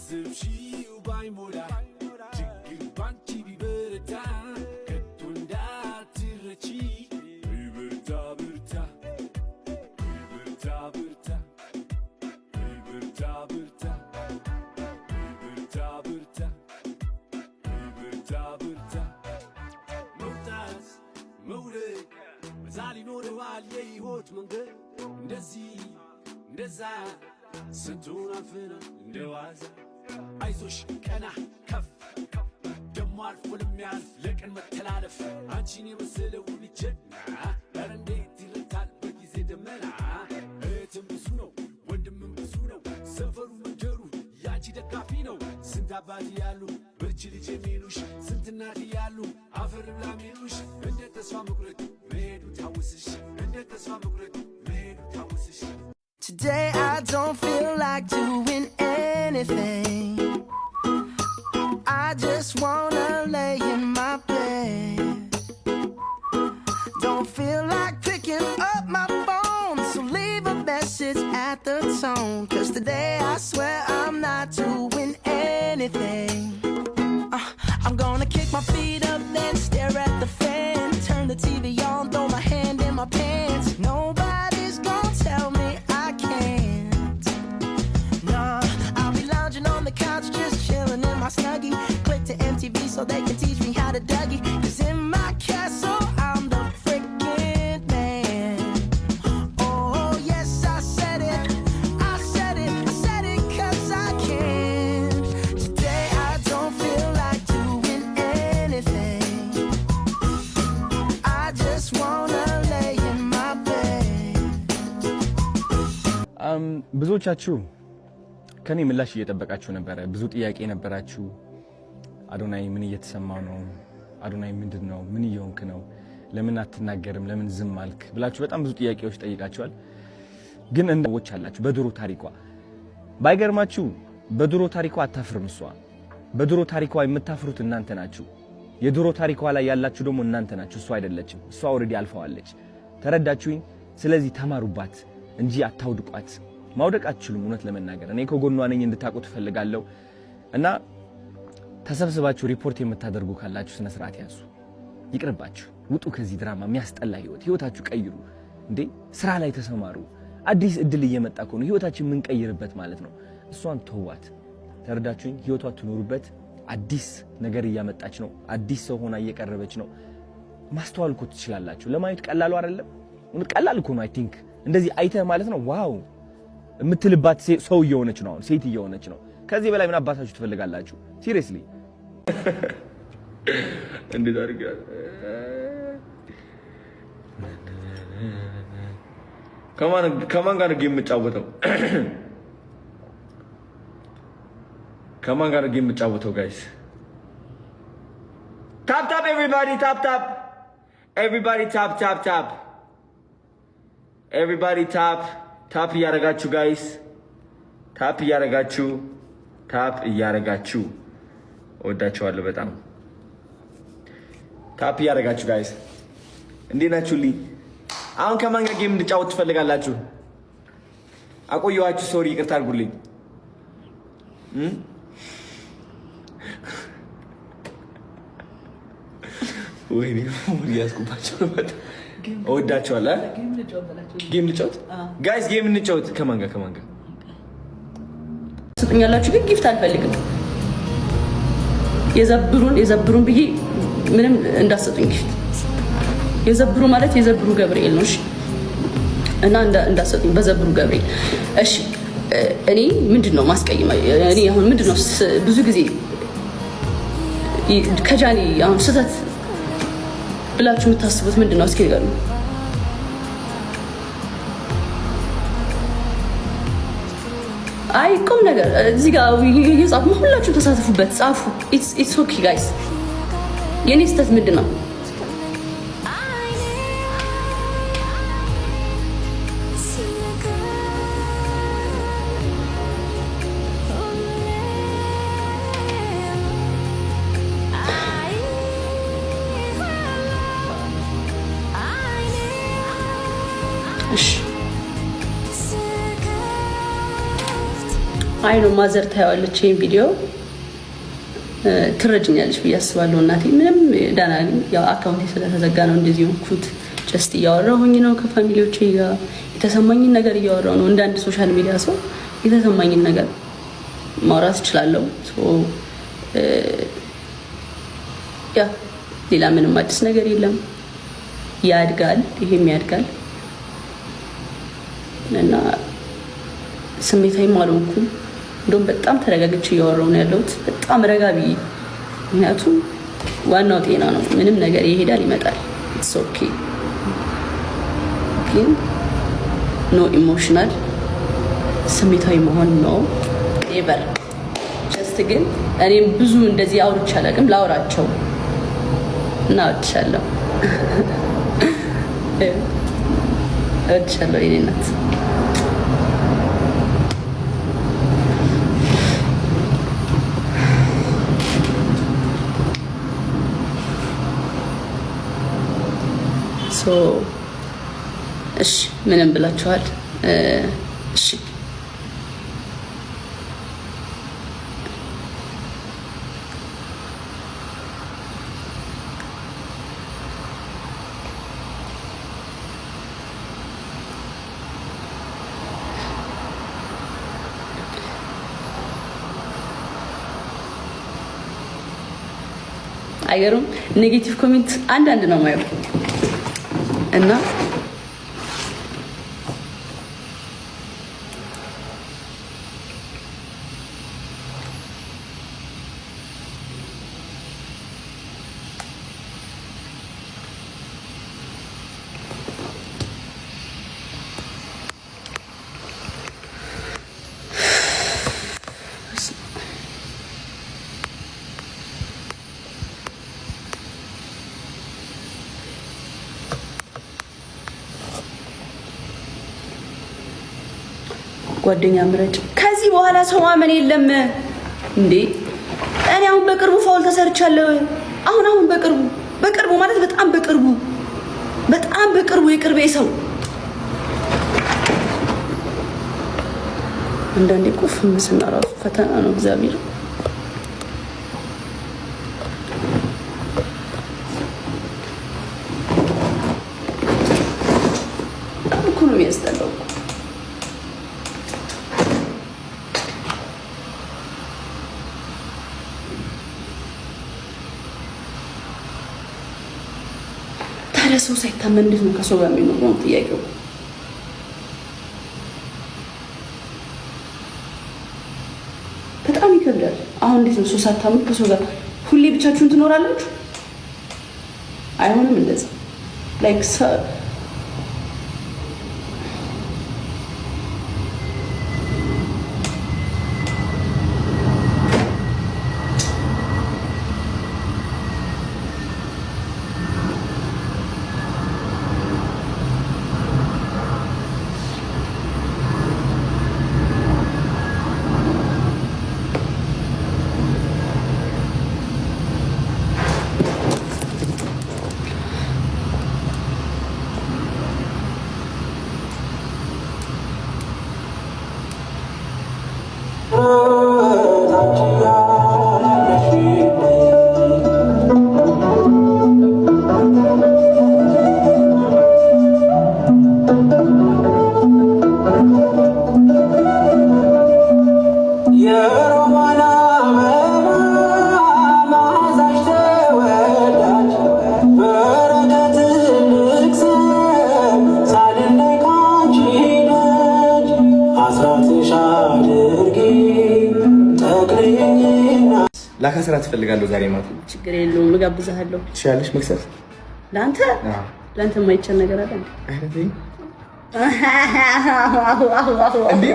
ያሰብሽው ባይሞላ ችግር ባንቺ ቢበረታ ከቶ እንዳትረቺ ብርታ ብርታ ብርታ ብርታ ብርታ ብርታ ብርታ ብርታ ብርታ ብርታ መውጣት መውረድ መዛል ይኖረዋል የሕይወት መንገድ እንደዚህ እንደዛ ስንቱን አልፈና እንደዋዛ አይዞሽ ቀና ከፍ ደሞ አልፎ ለሚያልፍ ለቀን መተላለፍ አንቺን የመሰለው ልጅ ኧረ እንዴት ይረታል በጊዜ ደመና እህትም ብዙ ነው ወንድምም ብዙ ነው ሰፈሩ መንደሩ ያንቺ ደጋፊ ነው ስንት አባት ያሉ በርቺ ልጅ የሚሉሽ ስንት እናት ያሉ አፈር ብላ ሚሉሽ እንደ ተስፋ መቁረጥ መሄዱ ታውስሽ እንደ ተስፋ መቁረጥ መሄዱ ታውስሽ Today I don't feel like doing anything. I just wanna lay in my bed. Don't feel like picking up my phone, so leave a message at the tone. 'Cause today I swear I'm not doing anything. I'm gonna kick my feet up, then stare at the fan. Turn the TV on, throw my hand in my pants. Nobody's gonna tell me I can't. Nah, I'll be lounging on the couch, just chilling in my Snuggie. Click to MTV so they can teach me how to Dougie. 'Cause in my castle I'm the freaking man. Oh yes, I said it, I said it, I said it 'cause I can. Today I don't feel like doing anything. I just wanna lay in my bed. ብዙዎቻችሁ ከኔ ምላሽ እየጠበቃችሁ ነበረ። ብዙ ጥያቄ ነበራችሁ። አዶናይ ምን እየተሰማው ነው? አዶናይ ምንድነው? ምን እየሆንክ ነው? ለምን አትናገርም? ለምን ዝም አልክ? ብላችሁ በጣም ብዙ ጥያቄዎች ጠይቃችኋል። ግን እንደዎች አላችሁ በድሮ ታሪኳ ባይገርማችሁ በድሮ ታሪኳ አታፍርም እሷ። በድሮ ታሪኳ የምታፍሩት እናንተ ናችሁ። የድሮ ታሪኳ ላይ ያላችሁ ደግሞ እናንተ ናችሁ። እሷ አይደለችም። እሷ ኦሬዲ አልፈዋለች። ተረዳችሁኝ? ስለዚህ ተማሩባት እንጂ አታውድቋት። ማውደቅ አትችሉም። እውነት ለመናገር እኔ ከጎኗ ነኝ እንድታውቁት ፈልጋለሁ። እና ተሰብስባችሁ ሪፖርት የምታደርጉ ካላችሁ ስነ ስርዓት ያዙ። ይቅርባችሁ። ውጡ ከዚህ ድራማ። የሚያስጠላ ህይወታችሁ ቀይሩ። እንዴ ስራ ላይ ተሰማሩ። አዲስ እድል እየመጣ እኮ ነው። ህይወታችን ምን ቀይርበት ማለት ነው። እሷን ተዋት። ተረዳችሁኝ? ህይወቷ ትኖሩበት። አዲስ ነገር እያመጣች ነው። አዲስ ሰው ሆና እየቀረበች ነው። ማስተዋል እኮ ትችላላችሁ። ለማየት ቀላሉ አይደለም። ቀላል እኮ ነው። አይ ቲንክ እንደዚህ አይተህ ማለት ነው ዋው የምትልባት ሰው እየሆነች ነው። አሁን ሴት እየሆነች ነው። ከዚህ በላይ ምን አባታችሁ ትፈልጋላችሁ? ሲሪየስሊ እንዴት አድርጋ ከማን ጋር ጌም የምጫወተው? ከማን ጋር ጌም የምጫወተው? ጋይስ ታፕ ታፕ ኤቭሪባዲ ታፕ ታፕ ኤቭሪባዲ ታፕ ታፕ ታፕ ኤቭሪባዲ ታፕ ታፕ እያረጋችሁ ጋይስ ታፕ እያረጋችሁ ወዳችኋለሁ በጣም ታፕ እያረጋችሁ ጋይስ እንዴት ናችሁልኝ? አሁን ከማን ጋር ጌም እንድጫወት ትፈልጋላችሁ? አቆየኋችሁ። ሶሪ ይቅርታ አድርጉልኝ። ወይኔ ሙሉ ያስኩባችሁ ነው። ወዳችኋለሁ። ጌም ልጫወት ጋይስ፣ ጌም እንጫወት። ከማን ጋር ትሰጡኛላችሁ? ግን ጊፍት አልፈልግም። የዘብሩን ብዬ ምንም እንዳሰጡኝ ጊፍት። የዘብሩ ማለት የዘብሩ ገብርኤል ነው። እሺ እና እንዳሰጡኝ በዘብሩ ገብርኤል። እሺ እኔ ምንድነው ማስቀየም? እኔ አሁን ምንድነው ብዙ ጊዜ ከጃኒ አሁን ስህተት ብላችሁ የምታስቡት ምንድነው? እስኪ ንገሩኝ። አይ ቁም ነገር እዚህ ጋር እየጻፉ ሁላችሁም ተሳተፉበት፣ ጻፉ። ኢትስ ኦኬ ጋይስ። የኔ ስህተት ምንድነው? አይ ነው ማዘር ታያለች ይሄን ቪዲዮ ትረጅኛለች ብዬ አስባለሁ። እናቴ ምንም ዳና ያው አካውንቴ ስለተዘጋ ነው እንደዚህ ሆንኩት። ጀስት እያወራሁኝ ነው ከፋሚሊዎቼ ጋር የተሰማኝን ነገር እያወራሁ ነው። እንደ አንድ ሶሻል ሚዲያ ሰው የተሰማኝን ነገር ማውራት እችላለሁ። ያ ሌላ ምንም አዲስ ነገር የለም። ያድጋል፣ ይሄም ያድጋል እና ስሜታዊም አልሆንኩም። እንደውም በጣም ተረጋግቼ እያወራሁ ነው ያለሁት፣ በጣም ረጋ ብዬ። ምክንያቱም ዋናው ጤና ነው። ምንም ነገር ይሄዳል ይመጣል። ኢትስ ኦኬ። ግን ኖ ኢሞሽናል ስሜታዊ መሆን ነው ኤቨር። ጀስት ግን እኔም ብዙ እንደዚህ አውርቼ አላውቅም። ላውራቸው እና እወድሻለሁ እወድሻለሁ የኔ እናት። እሺ ምንም ብላችኋል? እሺ አይገርም። ኔጌቲቭ ኮሜንት አንዳንድ ነው ማየው እና ጓደኛ ምረጭ። ከዚህ በኋላ ሰው ማመን የለም እንዴ። እኔ አሁን በቅርቡ ፋውል ተሰርቻለሁ። አሁን በቅርቡ ማለት በጣም በቅርቡ የቅርቤ ሰው አንዳንዴ ቁፍ ምስና ራሱ ፈተና ነው። እግዚአብሔር እኮ ነው የሚያስጠላው። ሰው ሳይታመን እንዴት ነው ከሰው ጋር የሚኖረው? ጥያቄው በጣም ይከብዳል። አሁን እንዴት ነው ሰው ሳይታመን ከሰው ጋር ሁሌ ብቻችሁን ትኖራላችሁ? አይሆንም እንደዛ ላይክ ላካስራ ትፈልጋለሁ ዛሬ ማለት ነው። ችግር የለውም እጋብዝሃለሁ። ትችያለሽ መክሰስ ለአንተ የማይቻል ነገር አለ እንዴ? እንዴ?